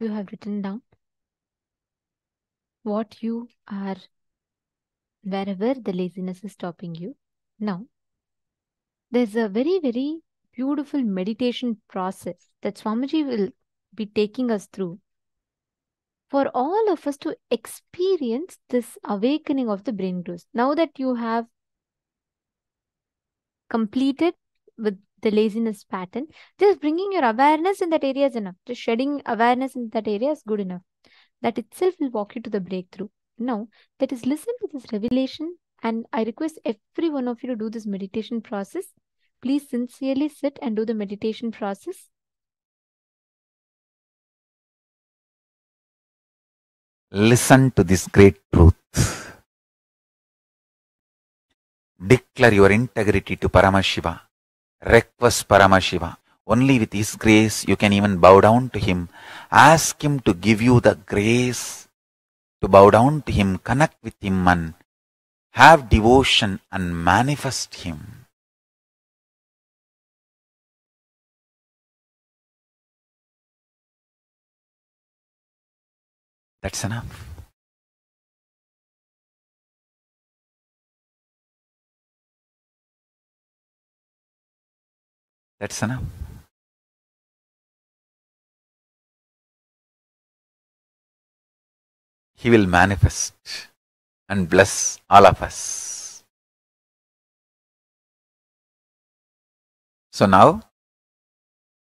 you have written down what you are, wherever the laziness is stopping you. Now, there's a very, very beautiful meditation process that Swamiji will be taking us through for all of us to experience this awakening of the brain growth. Now that you have completed with the laziness pattern, just bringing your awareness in that area is enough. Just shedding awareness in that area is good enough. That itself will walk you to the breakthrough. Now, that is, listen to this revelation, and I request every one of you to do this meditation process. Please sincerely sit and do the meditation process. Listen to this great truth. Declare your integrity to Paramashiva. Request Paramashiva. Only with His grace you can even bow down to Him. Ask Him to give you the grace to bow down to Him, connect with Him and have devotion and manifest Him. That's enough. That's enough. He will manifest and bless all of us. So now,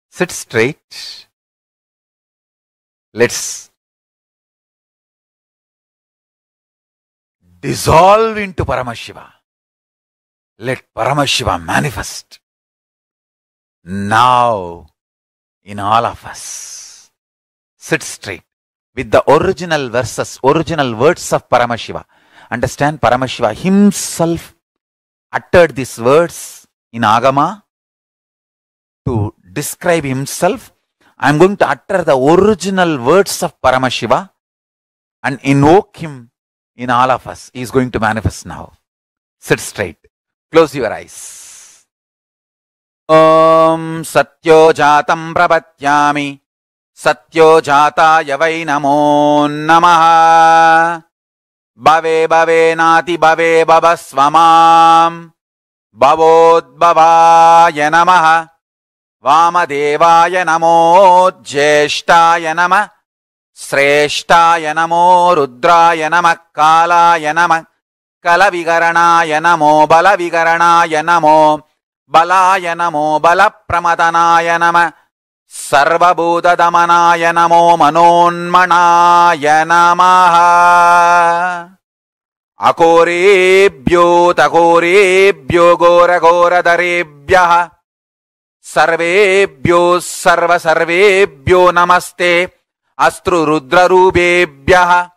sit straight. Let's dissolve into Paramashiva. Let Paramashiva manifest now in all of us. Sit straight with the original verses, original words of Paramashiva. Understand, Paramashiva himself uttered these words in Agama to describe himself. I am going to utter the original words of Paramashiva and invoke him in all of us. He is going to manifest now. Sit straight. Close your eyes. Om Satyo Jatam Prabhatyami Satyo Jataya Vai Namo Namaha Bhave Bhave Nati Bhave Bhavasvamam Bhavodbhavaya Namaha Vamadevaya Namo Jyeshtaya Namah Sreshtaya Namo Rudraya Namah Kalaya Namah Kalavigaranaya Namo Balavigaranaya Namo Balaya Namo Balapramadhanaya Namah Sarvabhuta Damanaya Namo Manonmanaya Namaha Akorebhyo Takorebhyo Gora Gora Darebhyaha Sarvebhyo Sarva Sarvebhyo Namaste Astru Rudra Rubebhyaha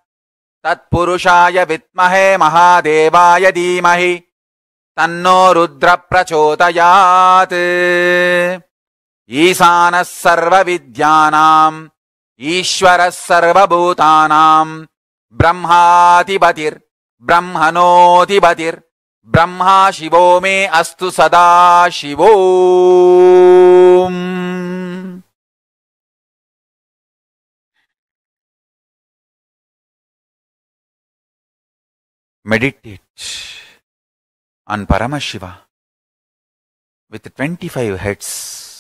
Tatpurushaya Vitmahe Mahadevaya Dhimahi Tanno Rudra Prachodayat Isana Sarva Vidyanam Ishvara Sarva Bhutanam Brahmatibatir Brahmanotibatir Brahma Shivo me Astu Sada Shivom. Meditate on Paramashiva with 25 heads.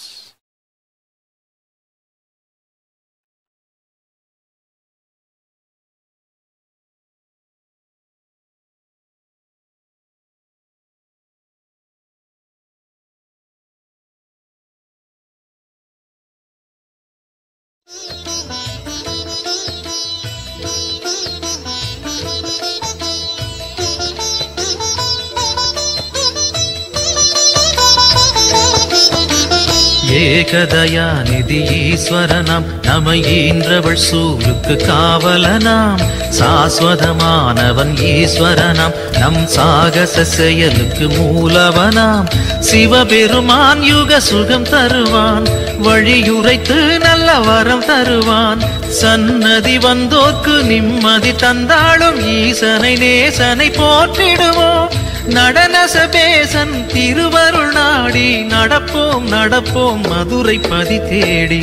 ஏகதயாநிதி ஈஸ்வரனாம் நமையீன்றவள் சூருக்கு காவலனாம் சாஸ்வதமானவன் ஈஸ்வரனாம் நம் சாகச செயலுக்கு மூலவனாம் சிவபெருமான் யுக சுகம் தருவான் வழியுரைத்து நல்ல வரம் தருவான் சன்னதி வந்தோர்க்கு நிம்மதி தந்தாளும் ஈசனை நேசனை போற்றிடுவோம் நடன சபேசன் திருவருள் நாடி நடப்போம் நடப்போம் மதுரை பதி தேடி.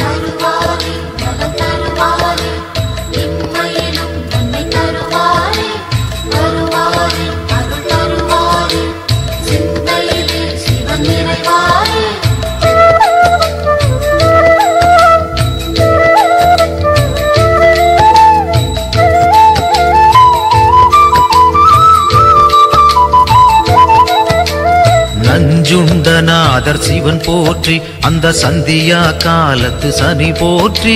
நாதர் சிவன் போற்றி, அந்த சந்தியா காலத்து சனி போற்றி,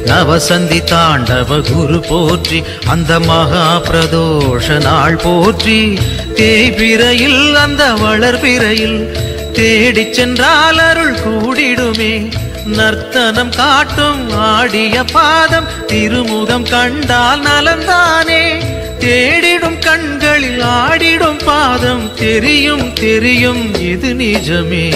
நவசந்தி தாண்டவ குரு போற்றி, அந்த மகா பிரதோஷ நாள் போற்றி, தேய்பிரையில் அந்த வளர்பிரையில் தேடிச் சென்றால் அருள் கூடிடுமே, நர்த்தனம் காட்டும் ஆடிய பாதம் திருமுகம் கண்டால் நலந்தானே, தேடிடும் கண்களில் ஆடிடும் பாதம் தெரியும் தெரியும் இது நிஜமே.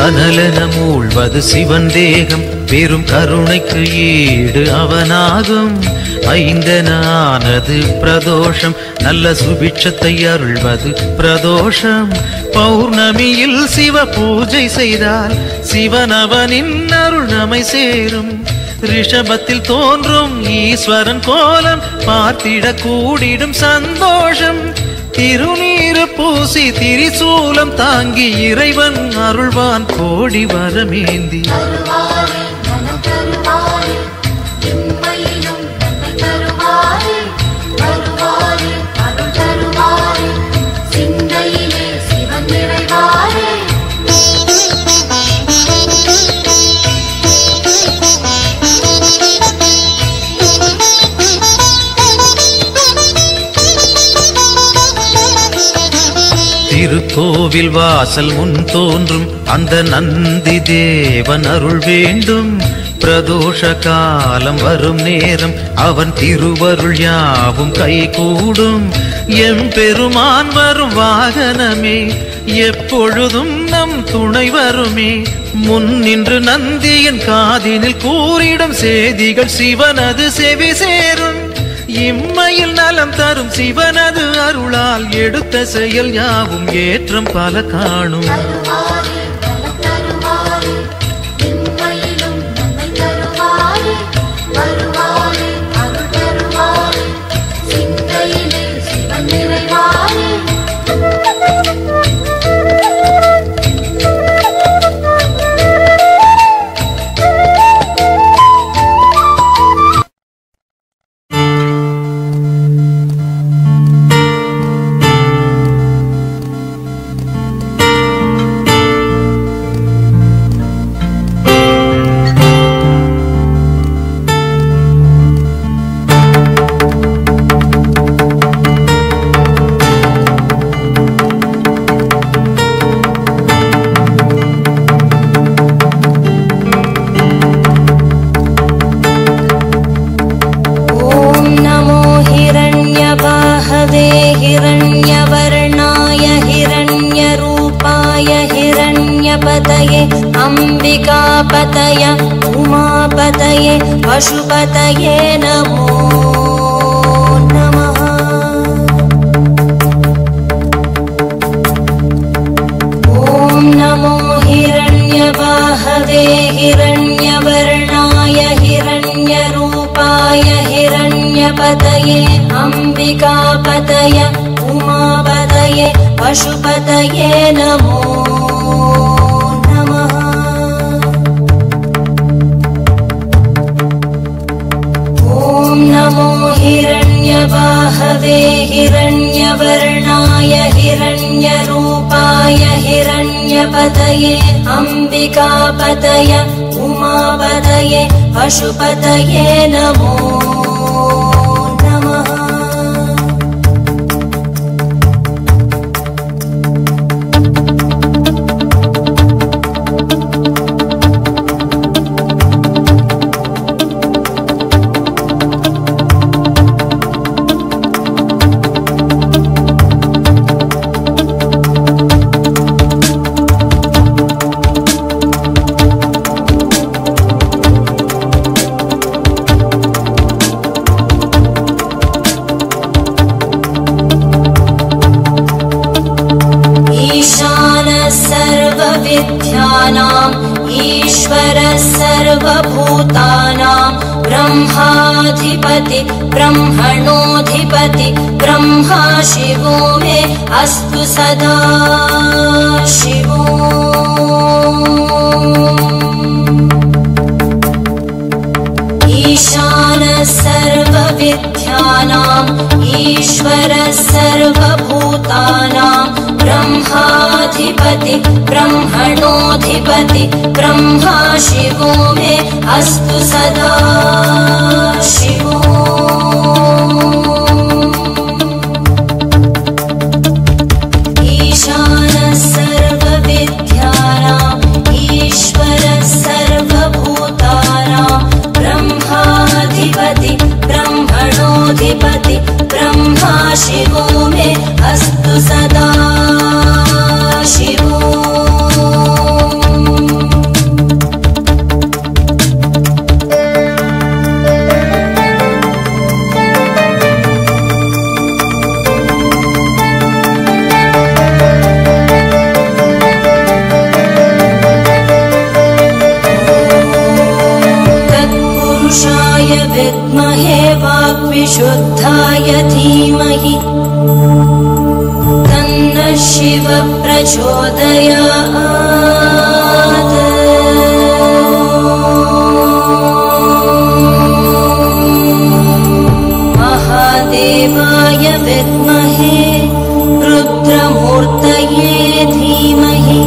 கனலென மூழ்வது சிவன் தேகம், பெரும் கருணைக்கு ஈடு அவனாகும், ஐந்தென ஆனது பிரதோஷம், நல்ல சுபிட்சத்தை அருள்வது பிரதோஷம், பௌர்ணமியில் சிவ பூஜை செய்தால் சிவனவனின் அருள் நம்மை சேரும், ரிஷபத்தில் தோன்றும் ஈஸ்வரன் கோலம் பார்த்திட கூடிடும் சந்தோஷம், திருநீரு பூசி திரிசூலம் தாங்கி இறைவன் அருள்வான் கோடி வரமேந்தி. திருக்கோவில் வாசல் முன் தோன்றும் அந்த நந்தி தேவன் அருள் வேண்டும், பிரதோஷ காலம் வரும் நேரம் அவன் திருவருள் யாவும் கைகூடும், எம்பெருமான் வரும் வாகனமே எப்பொழுதும் நம் துணை வருமே, முன் நின்று நந்தியின் காதினில் கூறிடும் செய்திகள் சிவனது செவி சேரும், இம்மையில் நலம் தரும் சிவனது அருளால் எடுத்த செயல் யாவும் ஏற்றம் பல காணும். अंबिकापतय उमापतये पशुपतये नमो नमः। ॐ नमो हिरण्यबाहवे हिरण्यवर्णाय हिरण्यरूपाय हिरण्यपतये अंबिकापतय उमापतये पशुपतये नमो नमः। ॐ नमो हिरण्यबाहवे हिरण्यवर्णाय हिरण्यरूपाय हिरण्यपतये अंबिकापतय उमापतये पशुपतये नमो नमः। सर्वविद्यानां ईश्वर सर्वभूतानां ब्रह्माधिपति ब्रह्मणोऽधिपति ब्रह्मा शिवो मे अस्तु सदा शिवो। ईशानः सर्वविद्यानाम् ईश्वरः सर्वभूतानां ब्रह्माधिपति ब्रह्मणोऽधिपति ब्रह्मा शिवो मे अस्तु सदा शिवो। ईशानः सर्वविद्यानाम् ईश्वरः सर्वभूतानां ब्रह्माधिपति ब्रह्मणोऽधिपति ब्रह्मा शिवो मे अस्तु सदा शिवो। तत्पुरुषाय विद्महे वाक्विशुद्धाय धीमहि तन्नः शिवः प्रचोदयात्। महादेवाय विद्महे रुद्रमूर्तये धीमहि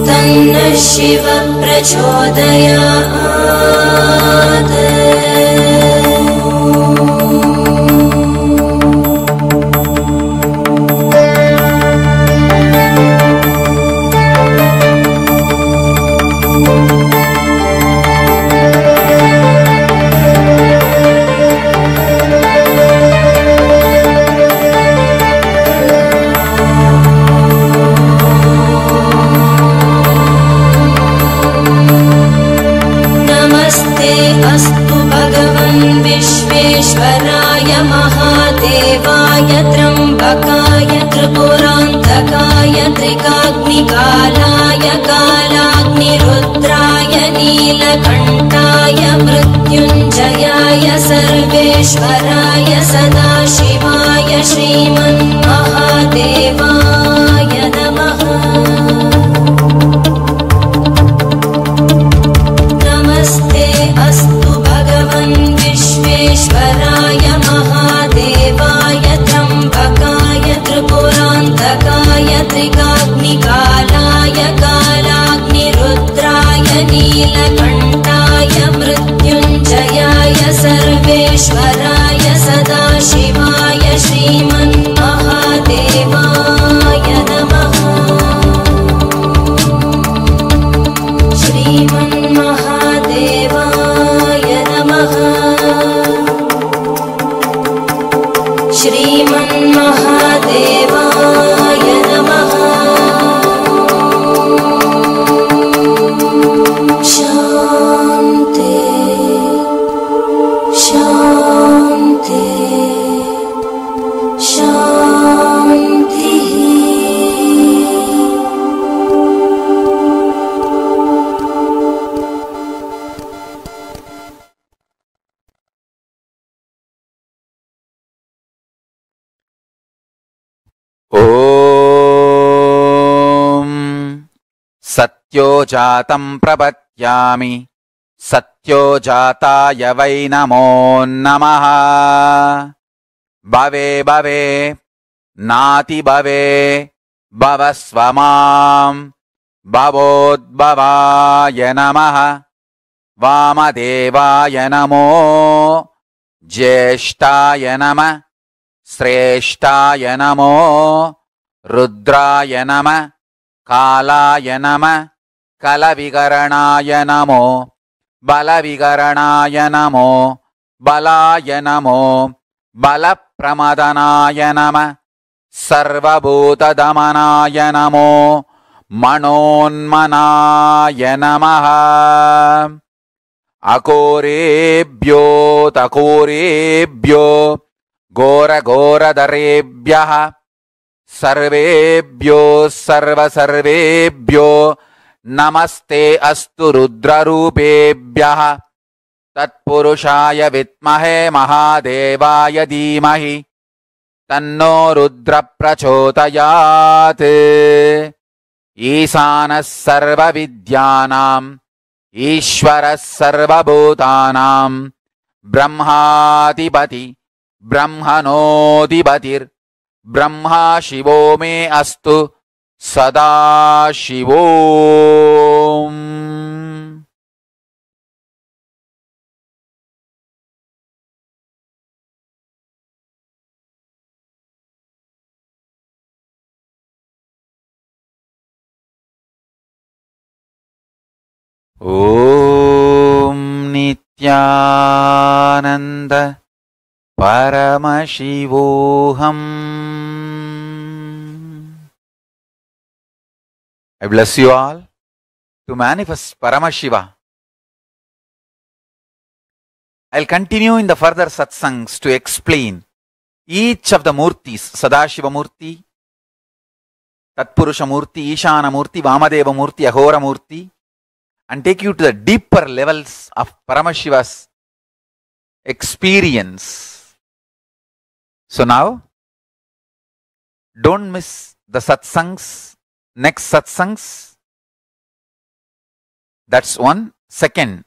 तन्नः शिवः प्रचोदयात्। अस्तु भगवन् विश्वेश्वराय महादेवाय त्र्यम्बकाय त्रिपुरान्तकाय त्रिकाग्निकालाय कालाग्निरुद्राय नीलकण्ठाय मृत्युञ्जयाय सर्वेश्वराय सदाशिवाय श्रीमन्महादेवाय नमः। अस्तु भगवन् विश्वेश्वराय महादेवाय त्र्यम्बकाय त्रिपुरान्तकाय त्रिकाग्निकालाय कालाग्निरुद्राय नीलकण्ठाय मृत्युञ्जयाय सर्वेश्वराय सदाशिवाय श्रीमन्महादेवाय नमः। श्रीमन्महादेवाय नमः। श्रीमन्महादेवाय नमः। शान्ति शान्ति शान्तिः। ॐ सत्यो जातं प्रपद्यामि सत्यो जाताय वै नमो नमः। भवे भवे नाति भवे भवस्व मां भवोद्भवाय नमः। वामदेवाय नमो ज्येष्ठाय नमः श्रेष्ठाय नमो रुद्राय नमः कालाय नमः कलविकरणाय नमो बलविकरणाय नमो बलाय नमो बलप्रमदनाय नमः सर्वभूतदमनाय नमो मनोन्मनाय नमः। अकोरेभ्यो तकोरेभ्यो घोरघोरधरेभ्यः सर्वेभ्यो सर्वसर्वेभ्यो नमस्ते अस्तु रुद्ररूपेभ्यः तत्पुरुषाय विद्महे महादेवाय धीमहि तन्नो रुद्र प्रचोदयात्। ईशानः सर्वविद्यानाम् ईश्वरः सर्वभूतानां ब्रह्माधिपति ब्रह्मणोऽधिपतिर्ब्रह्मा शिवो मे अस्तु सदा शिवोम्। ॐ Nityanand Paramashivoham. I bless you all to manifest Paramashiva. I'll continue in the further satsangs to explain each of the murtis, Sadashiva Murti, Tatpurusha Murti, Ishana Murti, Vamadeva Murti, Ahora Murti, and take you to the deeper levels of Paramashiva's experience. So now, don't miss the satsangs, next satsangs. That's one. Second,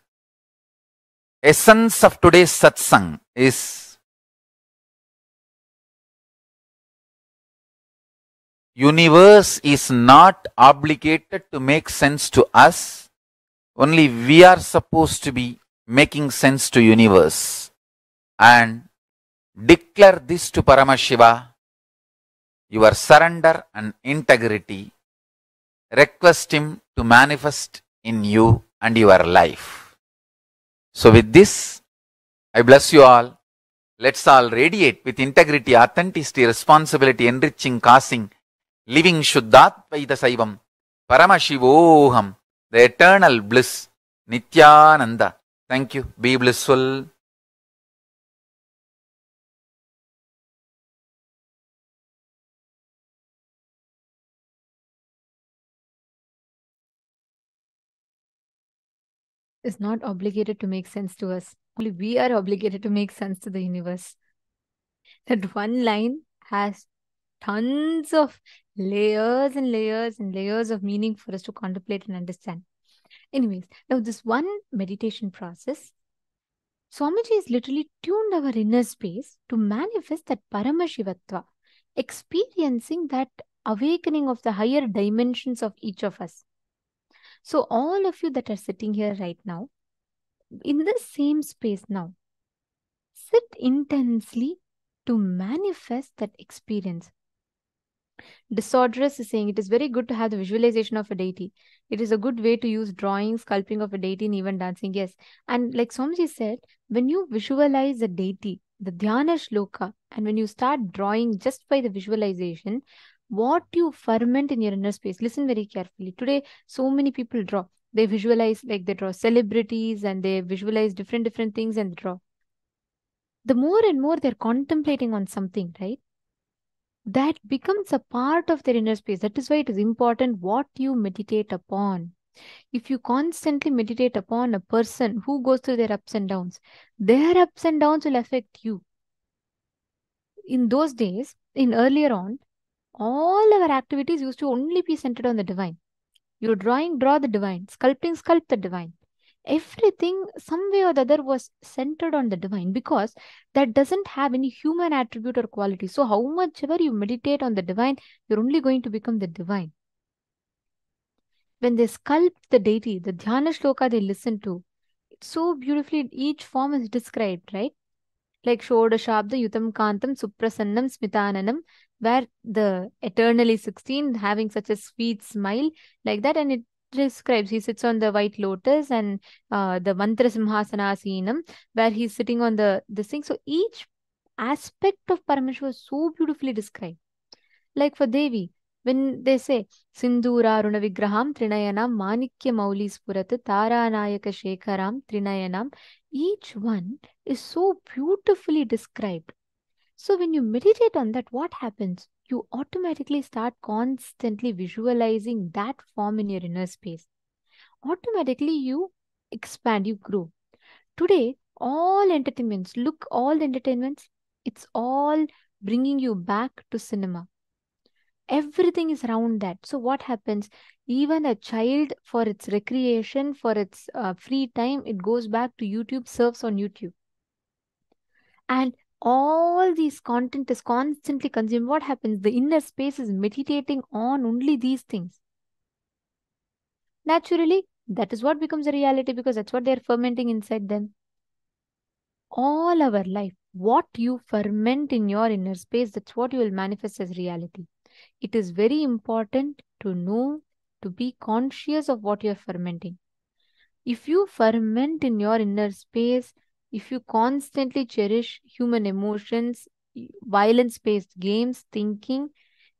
essence of today's satsang is universe is not obligated to make sense to us. Only we are supposed to be making sense to universe. And declare this to Paramashiva, your surrender and integrity. Request him to manifest in you and your life. So with this, I bless you all. Let's all radiate with integrity, authenticity, responsibility, enriching, causing, living Shuddhatvaita Saivam, Paramashivoham, the eternal bliss, Nityananda. Thank you. Be blissful. Is not obligated to make sense to us. Only we are obligated to make sense to the universe. That one line has tons of layers and layers and layers of meaning for us to contemplate and understand. Anyways, now this one meditation process, Swamiji has literally tuned our inner space to manifest that Paramashivatva, experiencing that awakening of the higher dimensions of each of us. So all of you that are sitting here right now, in the same space now, sit intensely to manifest that experience. Disorderous is saying it is very good to have the visualization of a deity. It is a good way to use drawing, sculpting of a deity, and even dancing. Yes. And like Swamiji said, when you visualize a deity, the Dhyana Shloka, and when you start drawing just by the visualization, what you ferment in your inner space. Listen very carefully. Today, so many people draw. They visualize, like they draw celebrities and they visualize different things and draw. The more and more they're contemplating on something, right? That becomes a part of their inner space. That is why it is important what you meditate upon. If you constantly meditate upon a person who goes through their ups and downs will affect you. In those days, in earlier on, all our activities used to only be centered on the divine. You're drawing, draw the divine. Sculpting, sculpt the divine. Everything, some way or the other, was centered on the divine because that doesn't have any human attribute or quality. So how much ever you meditate on the divine, you're only going to become the divine. When they sculpt the deity, the Dhyana Shloka they listen to, it's so beautifully, each form is described, right? Like Shodashabda Yutam Kantam Suprasannam Smitananam, where the eternally 16 having such a sweet smile like that, and it describes he sits on the white lotus, and the Mantra Simhasanasinam, where he's sitting on this thing. So each aspect of Parameshwar was so beautifully described. Like for Devi, when they say Sindura Runa Vigraham Trinayanam Manikya Mauli Spurat Taranayaka Shekharam Trinayanam, each one is so beautifully described. So when you meditate on that, what happens? You automatically start constantly visualizing that form in your inner space. Automatically you expand, you grow. Today, all entertainments, look, all the entertainments, it's all bringing you back to cinema. Everything is around that. So, what happens? Even a child, for its recreation, for its free time, it goes back to YouTube, surfs on YouTube. And all these content is constantly consumed. What happens? The inner space is meditating on only these things. Naturally, that is what becomes a reality because that's what they're fermenting inside them. All our life, what you ferment in your inner space, that's what you will manifest as reality. It is very important to know, to be conscious of what you're fermenting. If you ferment in your inner space, if you constantly cherish human emotions, violence based games, thinking,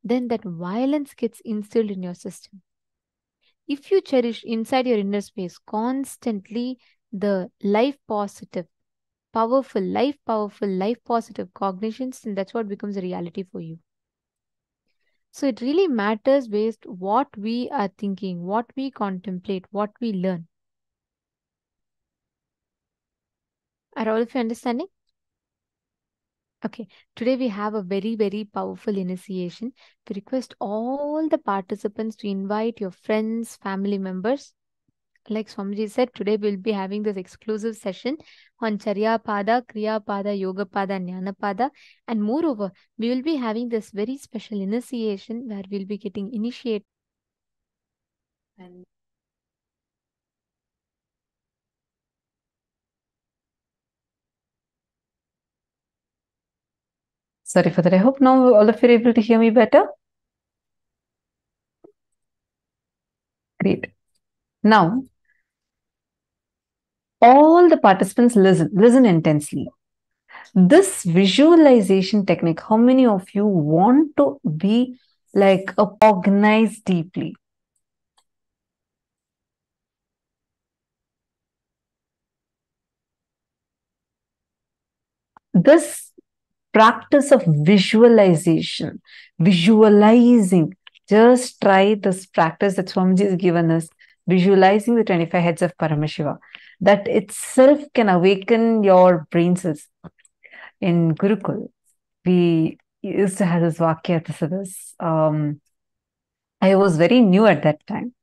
then that violence gets instilled in your system. If you cherish inside your inner space constantly the life positive, life positive cognitions, then that's what becomes a reality for you. So it really matters based what we are thinking, what we contemplate, what we learn. Are all of you understanding? Okay, today we have a very, very powerful initiation. We request all the participants to invite your friends, family members. Like Swamiji said, today we'll be having this exclusive session on Charya Pada, Kriya Pada, Yoga Pada, Jnana Pada. And moreover, we will be having this very special initiation where we'll be getting initiated. And sorry for that. I hope now all of you are able to hear me better. Great. Now, all the participants listen intensely. This visualization technique, how many of you want to be like a cognize deeply? This practice of visualization, visualizing, just try this practice that Swamiji has given us, visualizing the 25 heads of Paramashiva. That itself can awaken your brain cells. In Gurukul, we used to have this Vakya. I was very new at that time.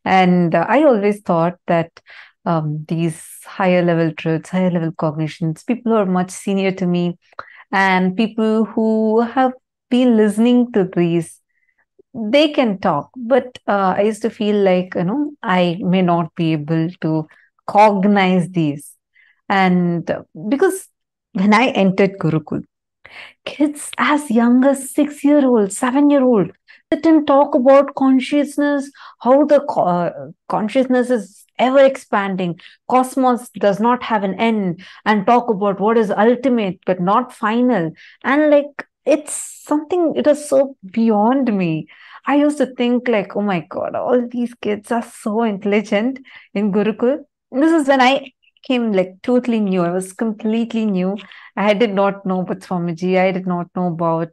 And I always thought that these higher level truths, higher level cognitions, people who are much senior to me and people who have been listening to these, they can talk. But I used to feel like, I may not be able to cognize these. And because when I entered Gurukul, kids as young as 6-year-old, 7-year-old sit and talk about consciousness, how the consciousness is ever expanding, cosmos does not have an end, and talk about what is ultimate but not final. And like, it's something, it is so beyond me. I used to think like, oh my God, all these kids are so intelligent in Gurukul. This is when I came like totally new. I was completely new. I did not know about Swamiji. I did not know about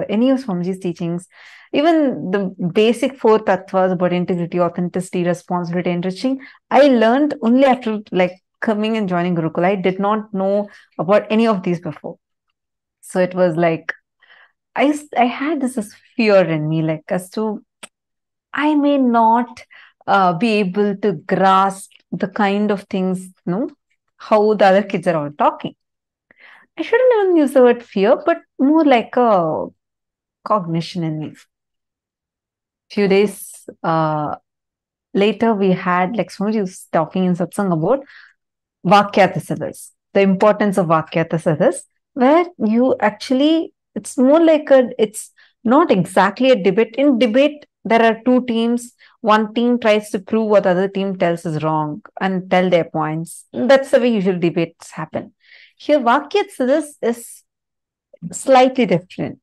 any of Swamiji's teachings. Even the basic 4 tattvas about integrity, authenticity, responsibility, enriching, I learned only after like coming and joining Gurukul. I did not know about any of these before. So it was like, I had this fear in me, like as to, I may not be able to grasp the kind of things, how the other kids are all talking. I shouldn't even use the word fear, but more like a cognition in me. Few days later, we had, like Swamiji was talking in satsang about Vakyatasadas, the importance of Vakyatasadas, where you actually, it's more like it's not exactly a debate. In debate, there are 2 teams. One team tries to prove what the other team tells is wrong and tell their points. That's the way usual debates happen. Here, Vakyatasadas is slightly different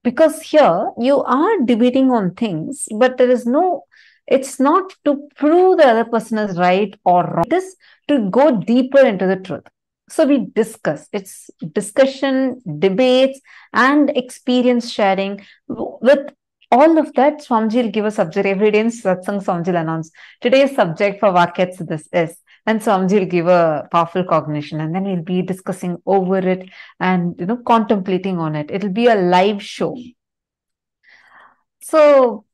because here you are debating on things, but there is no, it's not to prove the other person is right or wrong. It is to go deeper into the truth. So we discuss. It's discussion, debates, and experience sharing. With all of that, Swamiji will give a subject every day in satsang. Swamiji will announce today's subject for Vakyatasadas is And Swamiji will give a powerful cognition, and then we'll be discussing over it and contemplating on it. It'll be a live show. So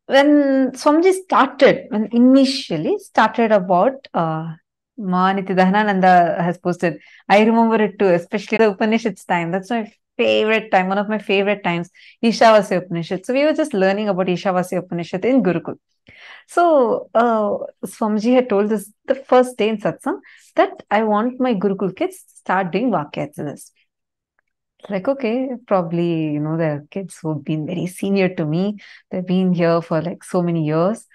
when Swamiji started, when initially started about Maniti Dahanananda has posted, I remember it too, especially the Upanishads time. That's my favorite time, one of my favorite times, Ishavasya Upanishad. So we were just learning about Ishavasya Upanishad in Gurukul. So Swamiji had told us the first day in satsang that I want my Gurukul kids to start doing Vakyachas. Like, okay, probably, there are kids who've been very senior to me. They've been here for like so many years.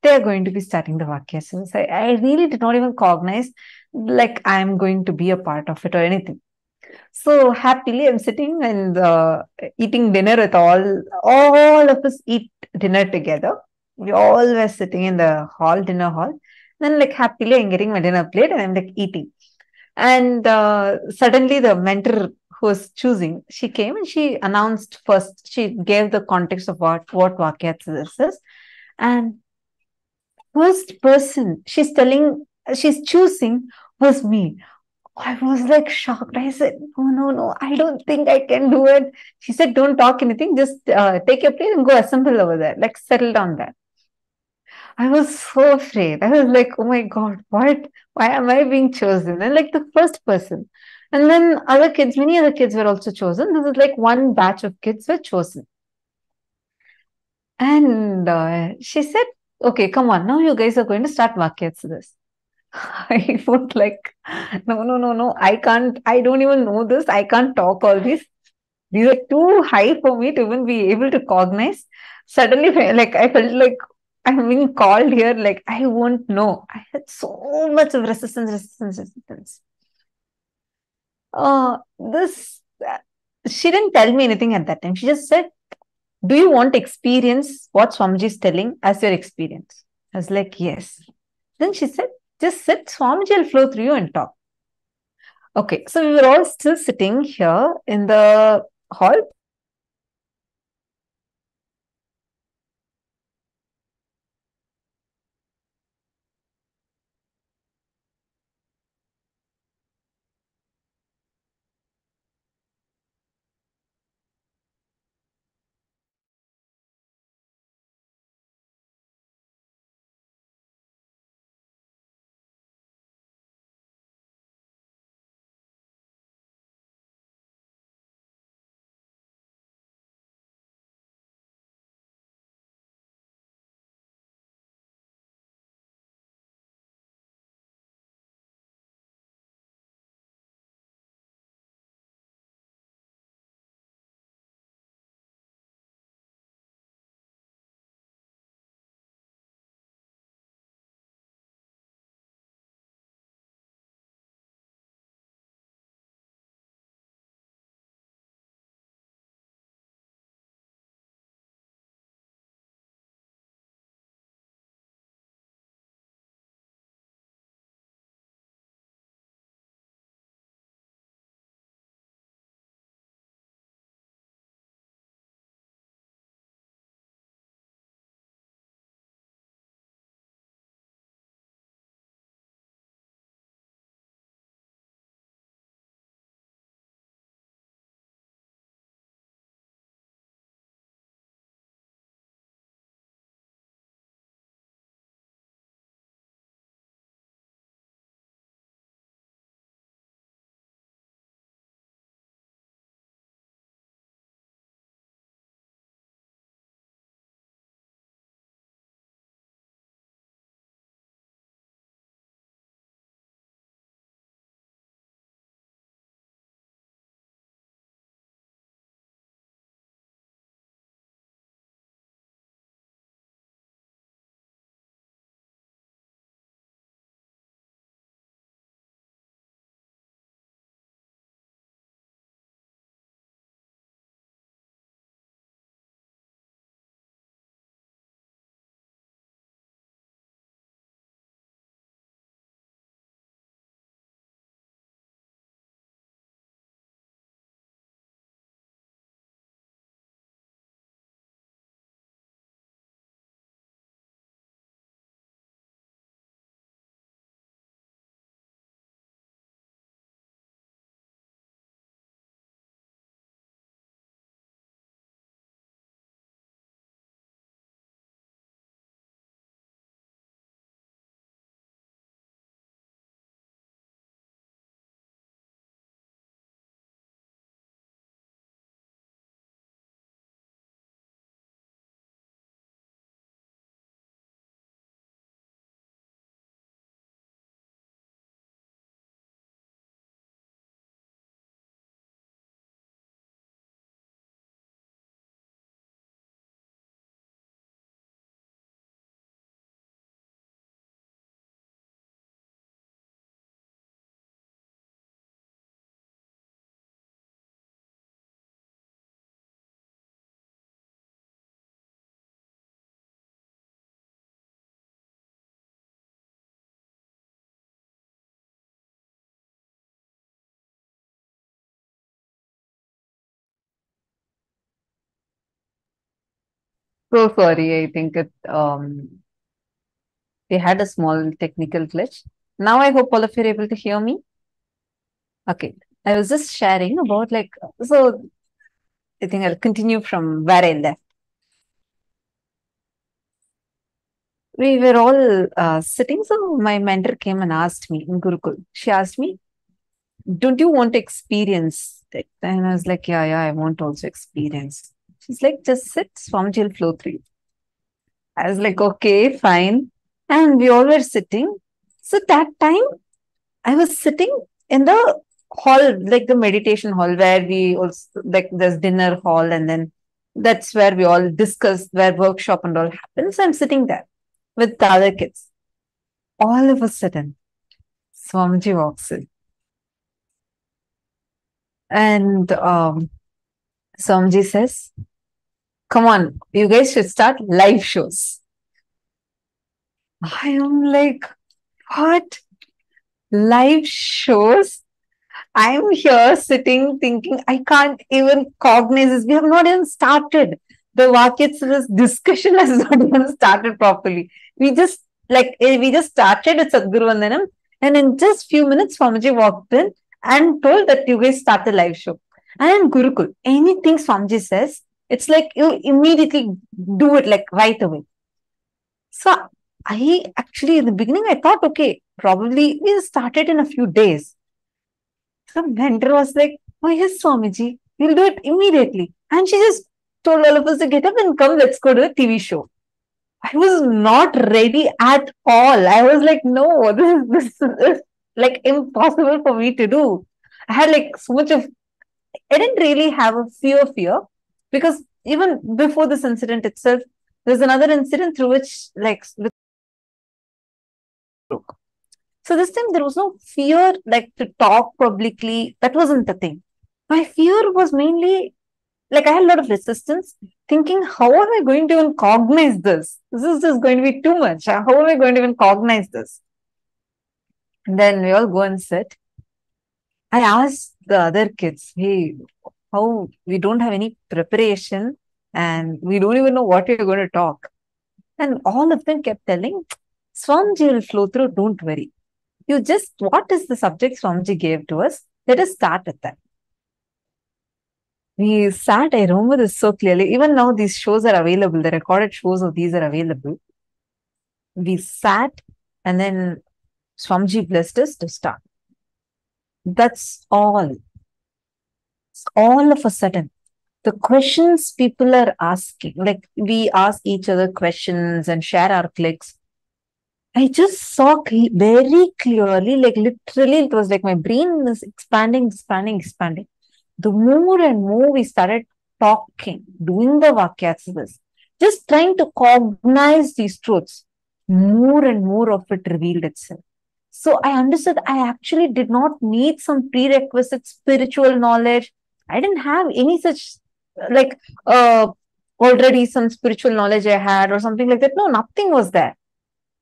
They're going to be starting the Vakyachas. I really did not even cognize like I'm going to be a part of it or anything. So happily, I'm sitting and eating dinner with all of us eat dinner together. We all were sitting in the hall, dinner hall. Then like happily, I'm getting my dinner plate and I'm like eating. And suddenly the mentor who was choosing, she came and she announced first, she gave the context of what Vakyachas is. And first person she's choosing was me. I was like shocked. I said, no, I don't think I can do it. She said, don't talk anything. Just take your plate and go assemble over there. Like settle down there. I was so afraid. I was like, oh my God, what? Why am I being chosen? And like the first person. And then many other kids were also chosen. This is like one batch of kids were chosen. And she said, okay, come on. Now you guys are going to start Vakyachas. I was like, no, I can't, I don't even know this. I can't talk all this. These are too high for me to even be able to cognize. Suddenly, like, I felt like I'm being called here, like, I won't know. I had so much of resistance. She didn't tell me anything at that time. She just said, do you want to experience what Swamiji is telling as your experience? I was like, yes. Then she said, just sit, Swamiji will flow through you and talk. Okay, so we were all still sitting here in the hall. So sorry. I think we had a small technical glitch. Now I hope all of you are able to hear me. Okay. I was just sharing about so I think I'll continue from where I left. We were all sitting. So my mentor came and asked me in Gurukul. She asked me, don't you want to experience it? And I was like, yeah, I want to also experience. She's like, just sit, Swamiji will flow through you. I was like, okay, fine. And we all were sitting. So that time I was sitting in the hall, like the meditation hall, where we also, like, there's dinner hall, and then that's where we all discuss, where workshop and all happens. I'm sitting there with the other kids. All of a sudden, Swamiji walks in. And Swamiji says, come on, you guys should start live shows. I am like, what? Live shows? I'm here sitting thinking, I can't even cognize this. We have not even started. The Vakyatsa's discussion has not even started properly. We just started with Sadhguru Vandanam, and in just few minutes, Swamiji walked in and told that you guys start the live show. And in Gurukul, anything Swamiji says, it's like you immediately do it like right away. So I actually, in the beginning, I thought, okay, probably we started in a few days. So mentor was like, oh yes, Swamiji, we'll do it immediately. And she just told all of us to get up and come, let's go to a TV show. I was not ready at all. I was like, no, this is like impossible for me to do. I had like so much of, I didn't really have a fear, because even before this incident itself, there's another incident through which so this time there was no fear like to talk publicly. That wasn't the thing. My fear was mainly like I had a lot of resistance, thinking, how am I going to even cognize this? This is just going to be too much. How am I going to even cognize this? And then we all go and sit. I asked the other kids, hey, how we don't have any preparation and we don't even know what you're going to talk. And all of them kept telling, Swamiji will flow through, don't worry. You just, what is the subject Swamiji gave to us? Let us start with that. We sat, I remember this so clearly. Even now, these shows are available. The recorded shows of these are available. We sat, and then Swamiji blessed us to start. That's all. All of a sudden, the questions people are asking, like we ask each other questions and share our clicks. I just saw very clearly, like literally, it was like my brain is expanding. The more and more we started talking, doing the Vakyasas, just trying to cognize these truths, more and more of it revealed itself. So I understood I actually did not need some prerequisite spiritual knowledge. I didn't have any such, like, already some spiritual knowledge I had or something like that. No, nothing was there.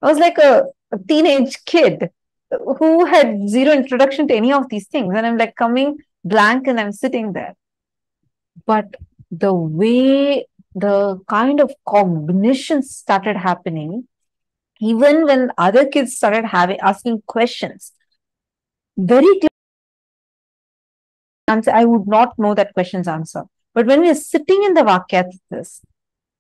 I was like a teenage kid who had zero introduction to any of these things. And I'm like coming blank and I'm sitting there. But the way the kind of cognition started happening, even when other kids started asking questions, very clear answer, I would not know that question's answer. But when we're sitting in the Vakyas,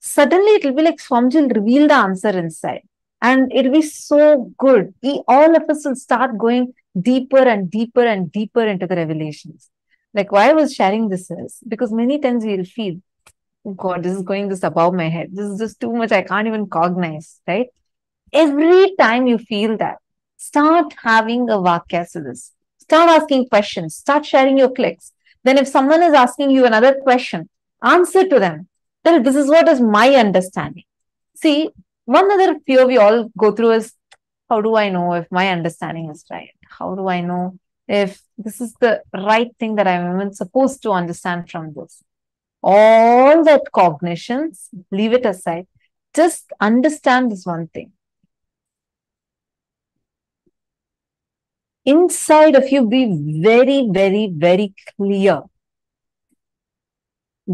suddenly it will be like Swamiji will reveal the answer inside. And it'll be so good. All of us will start going deeper and deeper and deeper into the revelations. Like why I was sharing this is because many times we'll feel, oh God, this is going this above my head. This is just too much. I can't even cognize, right? Every time you feel that, start having a Vakyasudis. Start asking questions. Start sharing your clicks. Then if someone is asking you another question, answer to them. Tell, this is what is my understanding. See, one other fear we all go through is, how do I know if my understanding is right? How do I know if this is the right thing that I'm even supposed to understand from this? All that cognitions, leave it aside. Just understand this one thing. Inside of you, be very, very, very clear.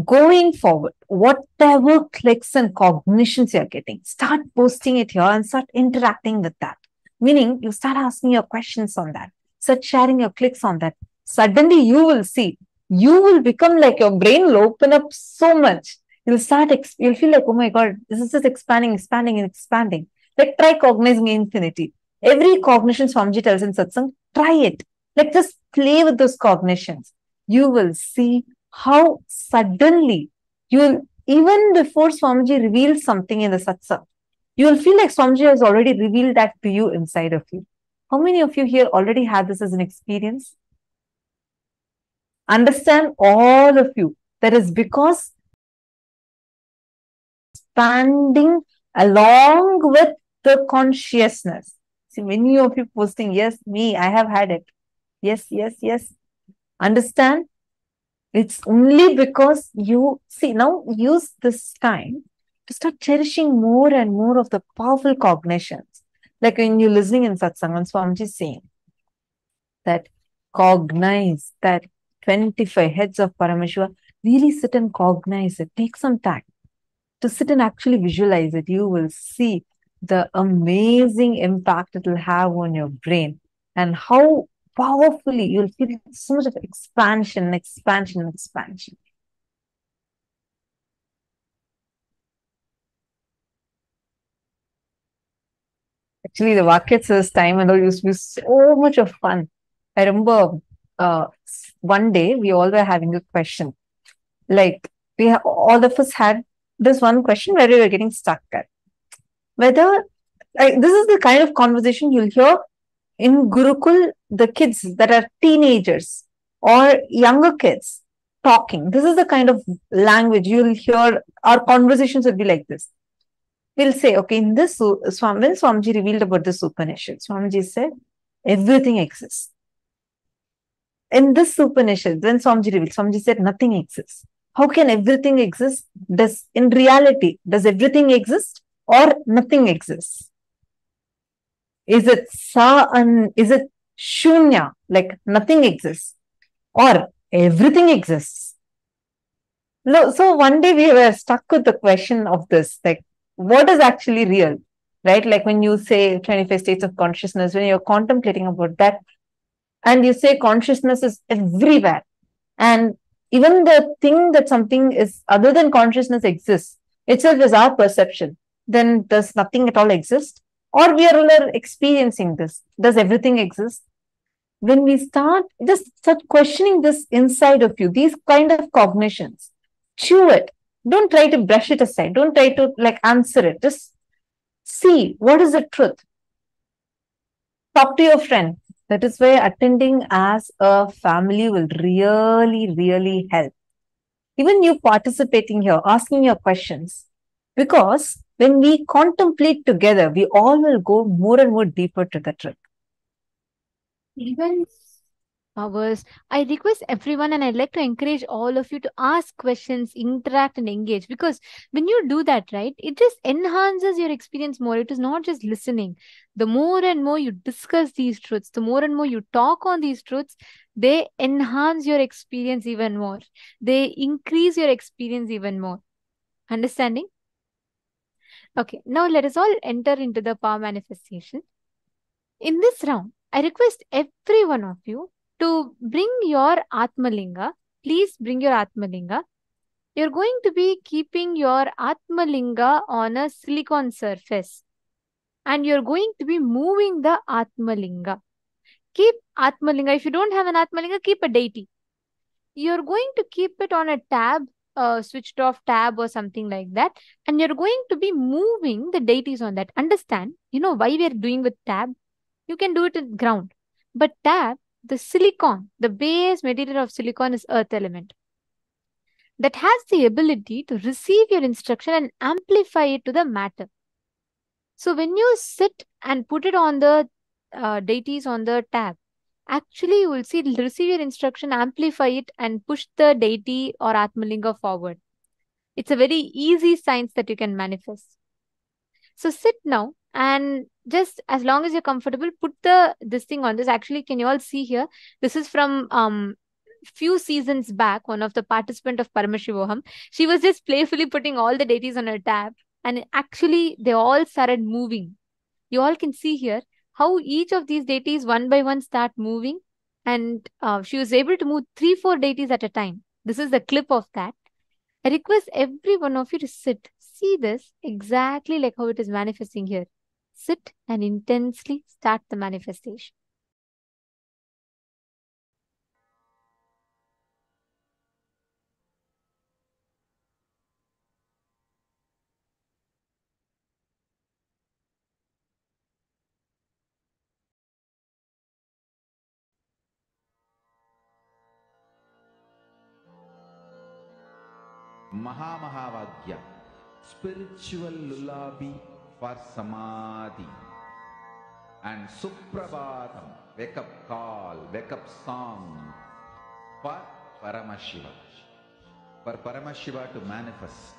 going forward, whatever clicks and cognitions you're getting, start posting it here and start interacting with that. Meaning, you start asking your questions on that, start sharing your clicks on that. Suddenly, you will see, you will become like your brain will open up so much. You'll feel like, oh my God, this is just expanding, expanding, and expanding. Like, try cognizing infinity. Every cognition Swamiji tells in satsang, try it. Like, just play with those cognitions. You will see how suddenly you'll, even before Swamiji reveals something in the satsang, you will feel like Swamiji has already revealed that to you inside of you. How many of you here already had this as an experience? Understand, all of you, that is because expanding along with the consciousness. See, many of you posting, yes, me, I have had it. Yes, yes, yes. Understand? It's only because you see, now use this time to start cherishing more and more of the powerful cognitions. Like when you're listening in satsang, and Swamiji is saying that cognize that 25 heads of Paramashiva, really sit and cognize it. Take some time to sit and actually visualize it. You will see the amazing impact it will have on your brain and how powerfully you'll feel so much of expansion, expansion, expansion. Actually, the Vakyats time and all used to be so much of fun. I remember one day we all were having a question. Like, all of us had this one question where we were getting stuck at. Whether, like, this is the kind of conversation you'll hear in Gurukul, the kids that are teenagers or younger kids talking. This is the kind of language you'll hear. Our conversations would be like this. We'll say, okay, in this, when Swamiji revealed about this Upanishad, Swamiji said, everything exists. In this Upanishad, when Swamiji revealed, Swamiji said, nothing exists. How can everything exist? In reality, does everything exist or nothing exists? Is it is it shunya, like nothing exists, or everything exists? No, so one day we were stuck with the question of this, like, what is actually real, right? Like when you say 25 states of consciousness, when you're contemplating about that, and you say consciousness is everywhere, and even the thing that something is other than consciousness exists itself is our perception, then does nothing at all exist? Or we are experiencing this? Does everything exist? When we start questioning this inside of you, these kind of cognitions, chew it. Don't try to brush it aside. Don't try to like answer it. Just see what is the truth. Talk to your friend. That is why attending as a family will really, really help. Even you participating here, asking your questions. Because when we contemplate together, we all will go more and more deeper to the truth. Even powers, I request everyone and I'd like to encourage all of you to ask questions, interact and engage, because when you do that, right, it just enhances your experience more. It is not just listening. The more and more you discuss these truths, the more and more you talk on these truths, they enhance your experience even more. They increase your experience even more. Understanding? Okay, now let us all enter into the power manifestation. In this round, I request every one of you to bring your Atmalinga. Please bring your Atmalinga. You're going to be keeping your Atmalinga on a silicon surface. And you're going to be moving the Atmalinga. Keep Atmalinga. If you don't have an Atmalinga, keep a deity. You're going to keep it on a tab, switched off tab or something like that. And you're going to be moving the deities on that. Understand, you know why we are doing with tab? You can do it in ground. But tab, the silicon, the base material of silicon is earth element. That has the ability to receive your instruction and amplify it to the matter. So when you sit and put it on the deities on the tab, actually you will see it'll receive your instruction, amplify it and push the deity or Atmalinga forward. It's a very easy science that you can manifest. So sit now and just as long as you're comfortable, put this thing on this. Actually, can you all see here? This is from few seasons back, one of the participant of Paramashivoham, she was just playfully putting all the deities on her tab, and actually they all started moving. You all can see here how each of these deities one by one start moving, and she was able to move 3-4 deities at a time. This is the clip of that. I request every one of you to sit. See this exactly like how it is manifesting here. Sit and intensely start the manifestation. Mahamahavagya, spiritual lullaby for Samadhi. And Suprabhatam, wake up call, wake up song for Paramashiva. For Paramashiva to manifest.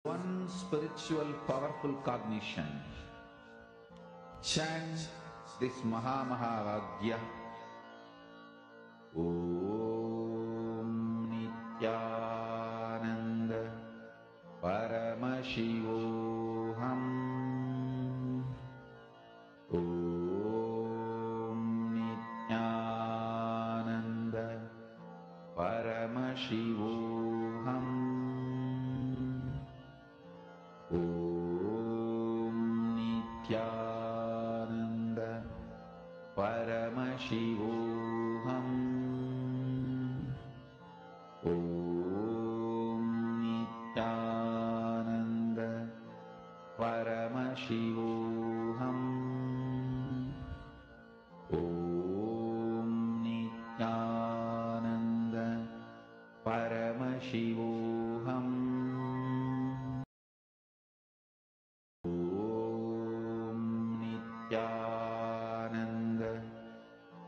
One spiritual powerful cognition. Chant this Mahamahavagya. Om Nityananda Paramashivoham. Om Nityananda Paramashivoham. Om Nityananda Paramashivoham. Om Nityananda Paramashivoham. Om Nityananda Paramashivoham. Om Nityananda Paramashivoham. Om Nityananda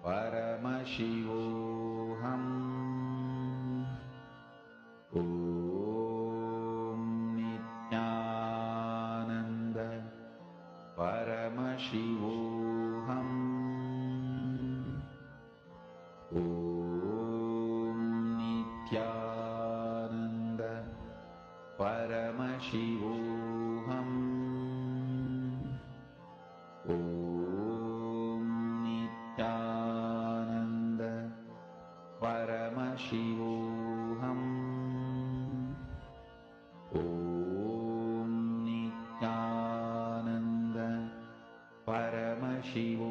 Paramashivoham. Om Nityananda Paramashivoham. Om Nityananda Paramashivoham. Om Nityananda Paramashivoham. Om Nityananda Paramashivoham.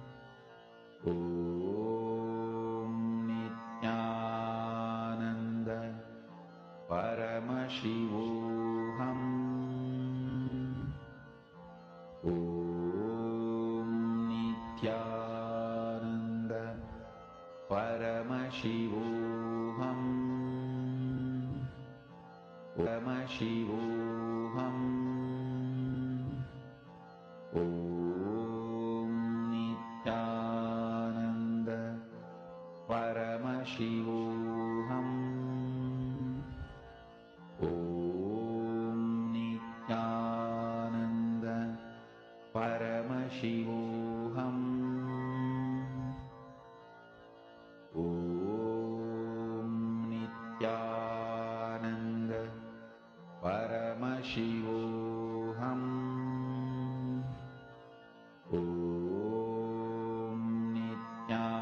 Om Nityananda Paramashivoham. Om Nityananda Paramashivoham. Paramashivoham. Om Nityananda Paramashivoham. Om Nityananda Paramashivoham. Om Nityananda Paramashivoham. Om Nityananda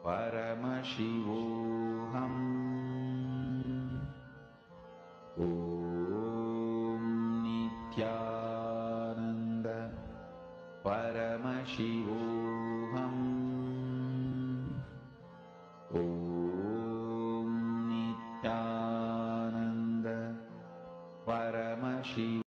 Paramashivoham. Om Nityananda Paramashivoham. Om Nityananda Paramashivoham.